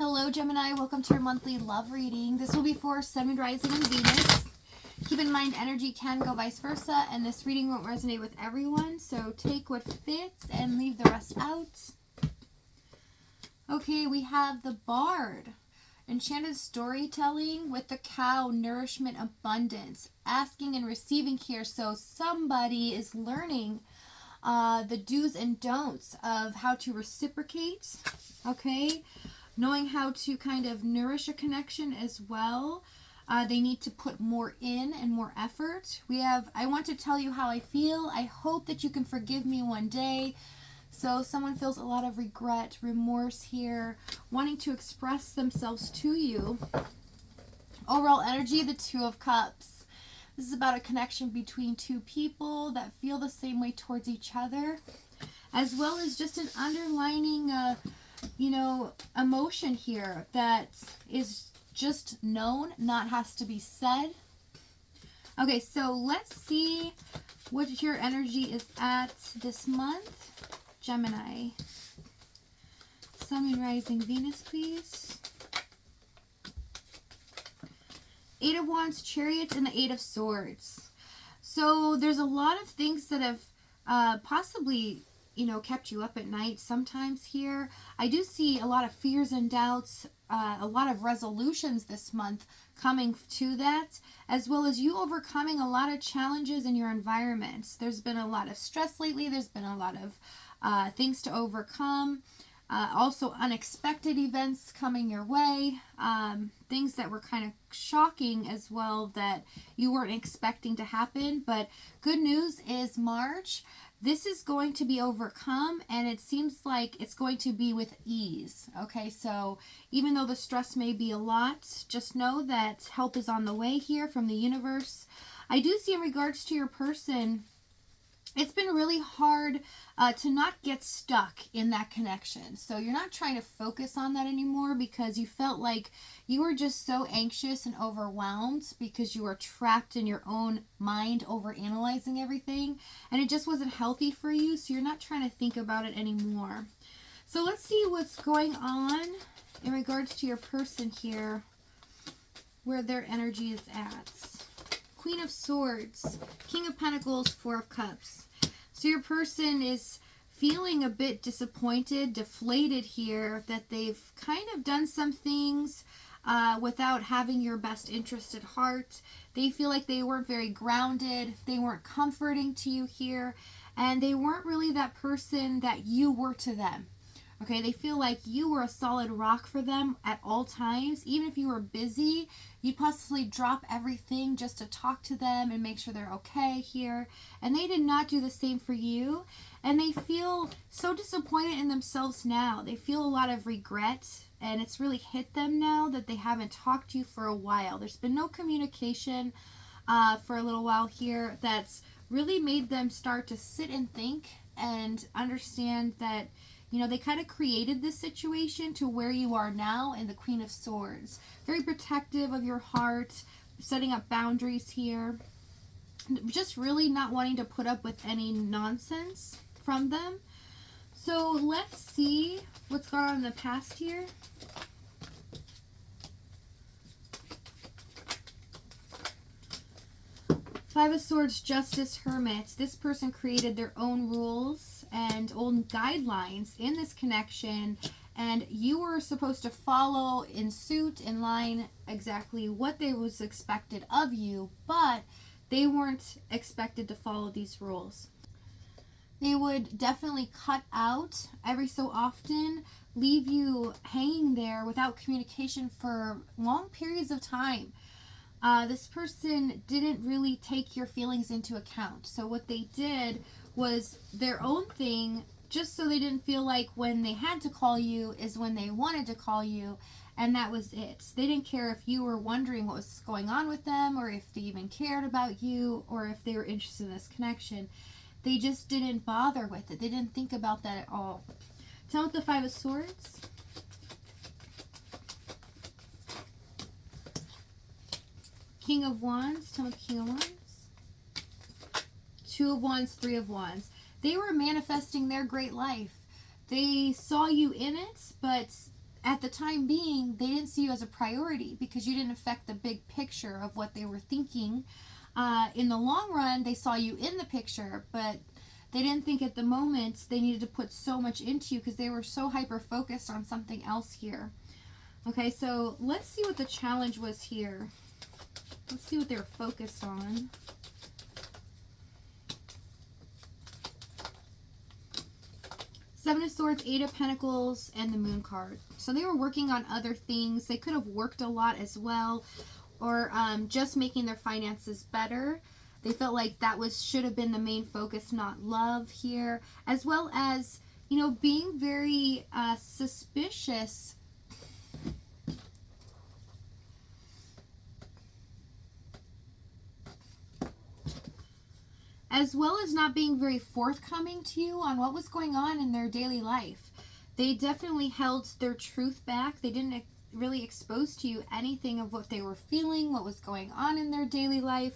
Hello, Gemini. Welcome to your monthly love reading. This will be for Sun, Rising, and Venus. Keep in mind, energy can go vice versa, and this reading won't resonate with everyone, so take what fits and leave the rest out. Okay, we have the Bard. Enchanted storytelling with the cow, nourishment, abundance. Asking and receiving here, so somebody is learning the do's and don'ts of how to reciprocate, okay? Knowing how to kind of nourish a connection as well. They need to put more in and more effort. I want to tell you how I feel. I hope that you can forgive me one day. So someone feels a lot of regret, remorse here, wanting to express themselves to you. Overall energy, the Two of Cups. This is about a connection between two people that feel the same way towards each other, as well as just an underlining emotion here that is just known, not has to be said. Okay, so let's see what your energy is at this month. Gemini. Sun, Moon, Rising, Venus, please. Eight of Wands, Chariot, and the Eight of Swords. So there's a lot of things that have possibly kept you up at night sometimes here. I do see a lot of fears and doubts, a lot of resolutions this month coming to that, as well as you overcoming a lot of challenges in your environment. There's been a lot of stress lately. There's been a lot of things to overcome. Also unexpected events coming your way. Things that were kind of shocking as well that you weren't expecting to happen. But good news is March, this is going to be overcome, and it seems like it's going to be with ease. Okay, so even though the stress may be a lot, just know that help is on the way here from the universe. I do see in regards to your person, it's been really hard to not get stuck in that connection. So you're not trying to focus on that anymore because you felt like you were just so anxious and overwhelmed because you were trapped in your own mind over analyzing everything. And it just wasn't healthy for you. So you're not trying to think about it anymore. So let's see what's going on in regards to your person here, where their energy is at. Queen of Swords, King of Pentacles, Four of Cups. So your person is feeling a bit disappointed, deflated here, that they've kind of done some things without having your best interest at heart. They feel like they weren't very grounded, they weren't comforting to you here, and they weren't really that person that you were to them. Okay, they feel like you were a solid rock for them at all times. Even if you were busy, you'd possibly drop everything just to talk to them and make sure they're okay here. And they did not do the same for you. And they feel so disappointed in themselves now. They feel a lot of regret, and it's really hit them now that they haven't talked to you for a while. There's been no communication for a little while here that's really made them start to sit and think and understand that they kind of created this situation to where you are now in the Queen of Swords. Very protective of your heart, setting up boundaries here. Just really not wanting to put up with any nonsense from them. So let's see what's gone on in the past here. Five of Swords, Justice, Hermit. This person created their own rules and own guidelines in this connection, and you were supposed to follow in suit, in line, exactly what they was expected of you, but they weren't expected to follow these rules. They would definitely cut out every so often, leave you hanging there without communication for long periods of time. This person didn't really take your feelings into account. So what they did was their own thing, just so they didn't feel like when they had to call you is when they wanted to call you, and that was it. They didn't care if you were wondering what was going on with them, or if they even cared about you, or if they were interested in this connection. They just didn't bother with it. They didn't think about that at all. Tell me what the Five of Swords. King of Wands. Tell me the King of Wands. Two of Wands, Three of Wands. They were manifesting their great life. They saw you in it, but at the time being, they didn't see you as a priority because you didn't affect the big picture of what they were thinking. In the long run, they saw you in the picture, but they didn't think at the moment they needed to put so much into you because they were so hyper-focused on something else here. Okay, so let's see what the challenge was here. Let's see what they were focused on. Seven of Swords, Eight of Pentacles, and the Moon card. So they were working on other things. They could have worked a lot as well, or just making their finances better. They felt like that should have been the main focus, not love here, as well as, you know, being very suspicious. As well as not being very forthcoming to you on what was going on in their daily life. They definitely held their truth back. They didn't really expose to you anything of what they were feeling, what was going on in their daily life.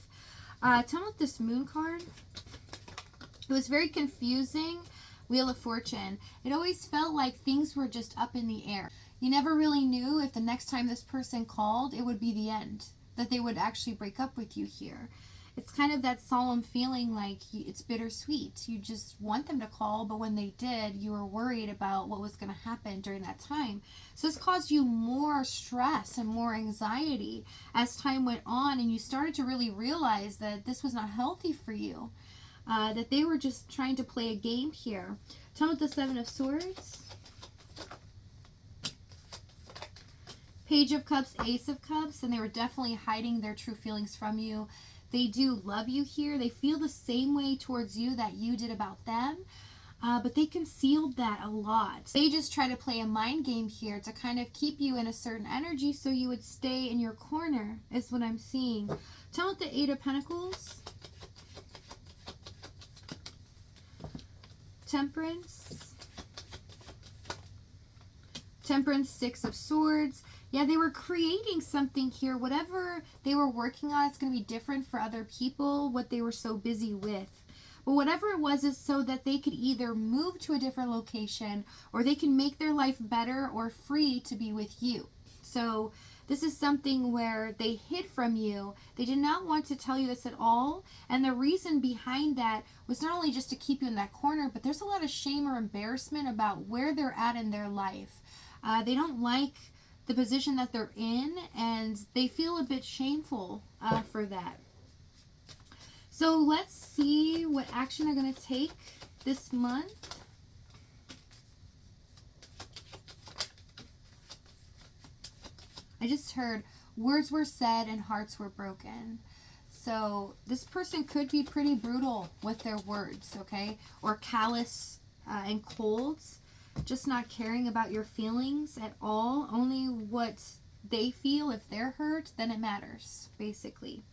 Tell me what this Moon card. It was very confusing. Wheel of Fortune. It always felt like things were just up in the air. You never really knew if the next time this person called, it would be the end. That they would actually break up with you here. It's kind of that solemn feeling like it's bittersweet. You just want them to call, but when they did, you were worried about what was going to happen during that time. So this caused you more stress and more anxiety as time went on, and you started to really realize that this was not healthy for you, that they were just trying to play a game here. Tell me what the Seven of Swords. Page of Cups, Ace of Cups, and they were definitely hiding their true feelings from you. They do love you here. They feel the same way towards you that you did about them, but they concealed that a lot. They just try to play a mind game here to kind of keep you in a certain energy so you would stay in your corner, is what I'm seeing. Tell me what the Eight of Pentacles. Temperance. Temperance, Six of Swords. Yeah, they were creating something here. Whatever they were working on, it's going to be different for other people, what they were so busy with. But whatever it was is so that they could either move to a different location or they can make their life better or free to be with you. So this is something where they hid from you. They did not want to tell you this at all. And the reason behind that was not only just to keep you in that corner, but there's a lot of shame or embarrassment about where they're at in their life. They don't like the position that they're in, and they feel a bit shameful for that. So let's see what action they're going to take this month. I just heard words were said and hearts were broken. So this person could be pretty brutal with their words, okay? Or callous and cold. Just not caring about your feelings at all. Only what they feel. If they're hurt, then it matters, basically.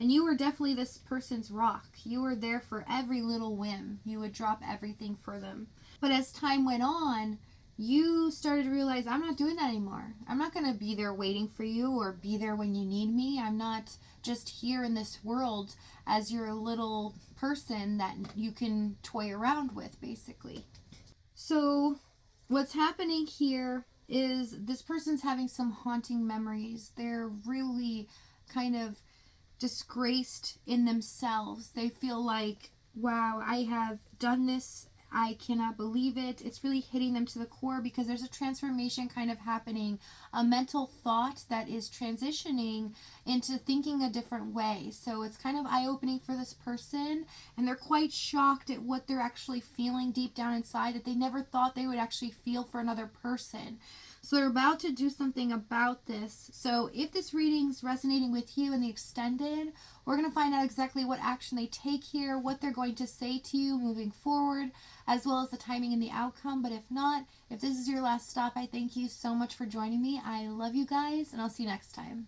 And you were definitely this person's rock. You were there for every little whim. You would drop everything for them. But as time went on, you started to realize, I'm not doing that anymore. I'm not going to be there waiting for you or be there when you need me. I'm not just here in this world as your little person that you can toy around with, basically. So what's happening here is this person's having some haunting memories. They're really kind of disgraced in themselves. They feel like, wow, I have done this. I cannot believe it. It's really hitting them to the core because there's a transformation kind of happening, a mental thought that is transitioning into thinking a different way. So it's kind of eye-opening for this person, and they're quite shocked at what they're actually feeling deep down inside that they never thought they would actually feel for another person. So they're about to do something about this. So if this reading's resonating with you in the extended, we're going to find out exactly what action they take here, what they're going to say to you moving forward, as well as the timing and the outcome. But if not, if this is your last stop, I thank you so much for joining me. I love you guys, and I'll see you next time.